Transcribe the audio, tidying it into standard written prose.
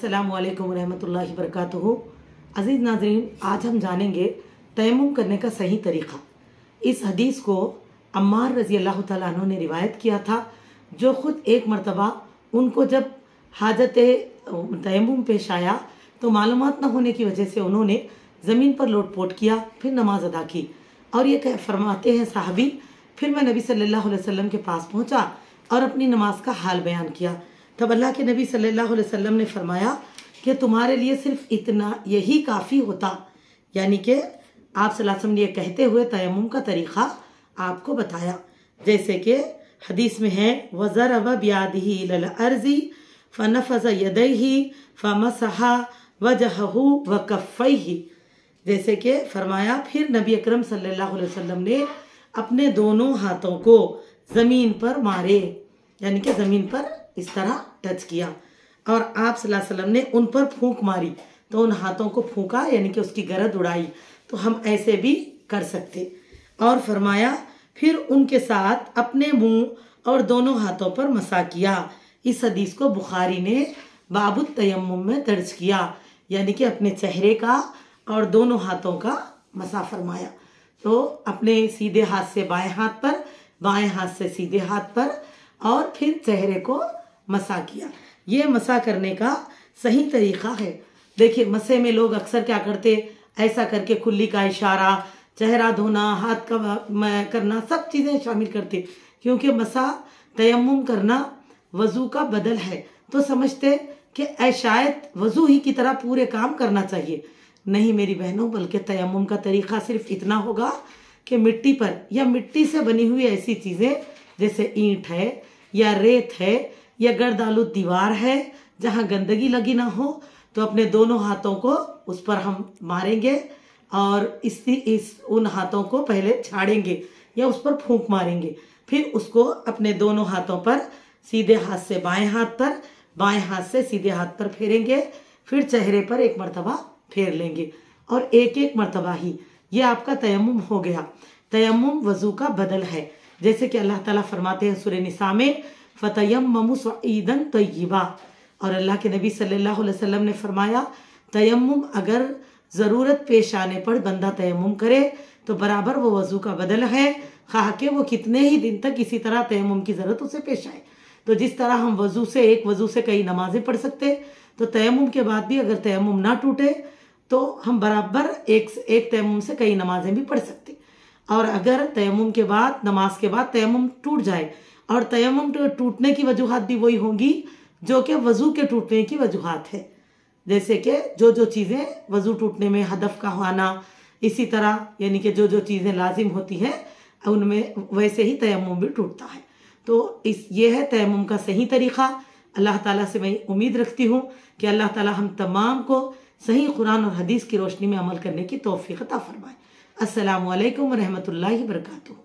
अस्सलामु अलैकुम रहमतुल्लाहि वबरकातुहू। अज़ीज़ नाज़रीन, आज हम जानेंगे तयम्मुम करने का सही तरीक़ा। इस हदीस को अम्मार रज़ी अल्लाह तआला अन्हु ने रिवायत किया था, जो ख़ुद एक मरतबा उनको जब हाजत तयम्मुम पेश आया तो मालूमात न होने की वजह से उन्होंने ज़मीन पर लोटपोट किया, फिर नमाज अदा की। और ये फरमाते हैं साहबी, फिर मैं नबी सल्लल्लाहु अलैहि वसल्लम के पास पहुँचा और अपनी नमाज का हाल बयान किया। तब अल्लाह के नबी सल्लल्लाहु अलैहि वसल्लम ने फरमाया कि तुम्हारे लिए सिर्फ इतना यही काफ़ी होता, यानी कि आप सल्लल्लाहु अलैहि वसल्लम ने ये कहते हुए तयम्मुम का तरीक़ा आपको बताया। जैसे कि हदीस में है, वज़रब बियादिही इलल अर्ज़ी फनफ़ज़ यदैही फमसहा वजहहू व कफ़ैही। जैसे कि फरमाया, फिर नबी अकरम सल्लल्लाहु अलैहि वसल्लम ने अपने दोनों हाथों को ज़मीन पर मारे, यानी कि ज़मीन पर इस तरह टच किया, और आप सल्लल्लाहु अलैहि वसल्लम ने उन पर फूंक मारी, तो उन हाथों को फूंका यानी कि उसकी गरद उड़ाई। तो हम ऐसे भी कर सकते। और फरमाया, फिर उनके साथ अपने मुंह और दोनों हाथों पर मसा किया। इस हदीस को बुखारी ने बाबुत तयम्मुम में दर्ज किया, यानी कि अपने चेहरे का और दोनों हाथों का मसा फरमाया। तो अपने सीधे हाथ से बाएं हाथ पर, बाएं हाथ से सीधे हाथ पर, और फिर चेहरे को मसा किया। ये मसा करने का सही तरीक़ा है। देखिए, मसे में लोग अक्सर क्या करते, ऐसा करके कुल्ली का इशारा, चेहरा धोना, हाथ का करना, सब चीज़ें शामिल करते, क्योंकि मसा तयम्मुम करना वज़ू का बदल है। तो समझते कि शायद वज़ू ही की तरह पूरे काम करना चाहिए। नहीं मेरी बहनों, बल्कि तयम्मुम का तरीक़ा सिर्फ इतना होगा कि मिट्टी पर या मिट्टी से बनी हुई ऐसी चीज़ें जैसे ईंट है या रेत है या गर्दालू दीवार है जहाँ गंदगी लगी ना हो, तो अपने दोनों हाथों को उस पर हम मारेंगे और उन हाथों को पहले झाड़ेंगे या उस पर फूंक मारेंगे। फिर उसको अपने दोनों हाथों पर सीधे हाथ से बाएं हाथ पर, बाएं हाथ से सीधे हाथ पर फेरेंगे। फिर चेहरे पर एक मरतबा फेर लेंगे, और एक एक मरतबा ही ये आपका तयम्मुम हो गया। तयम्मुम वज़ू का बदल है। जैसे कि अल्लाह ताला फरमाते हैं सूरह निसा में, फ़तयम्ममू सईदन तय्यिबा। और अल्लाह के नबी सल्लल्लाहु अलैहि वसल्लम ने फरमाया, तयम्मुम अगर ज़रूरत पेश आने पर बंदा तयम्मुम करे तो बराबर वो वज़ू का बदल है, खा के वो कितने ही दिन तक इसी तरह तयम्मुम की ज़रूरत उसे पेश आए। तो जिस तरह हम एक वज़ू से कई नमाजें पढ़ सकते, तो तयम्मुम के बाद भी अगर तयम्मुम ना टूटे तो हम बराबर एक तयम्मुम से कई नमाजें भी पढ़ सकते। और अगर तयम्मुम के बाद, नमाज के बाद तयम्मुम टूट जाए, और तयम्मुम टूटने की वजूहात भी वही होंगी जो कि वज़ू के टूटने की वजूहात है। जैसे कि जो चीज़ें वज़ू टूटने में हदफ का होना, इसी तरह यानी कि जो चीज़ें लाजिम होती हैं उनमें वैसे ही तयम्मुम भी टूटता है। तो ये है तयम्मुम का सही तरीक़ा। अल्लाह ताला से मैं उम्मीद रखती हूँ कि अल्लाह ताला हम तमाम को सही कुरान और हदीस की रोशनी में अमल करने की तौफीक अता फरमाए। अस्सलामु अलैकुम रहमतुल्लाहि वबरकातुहू।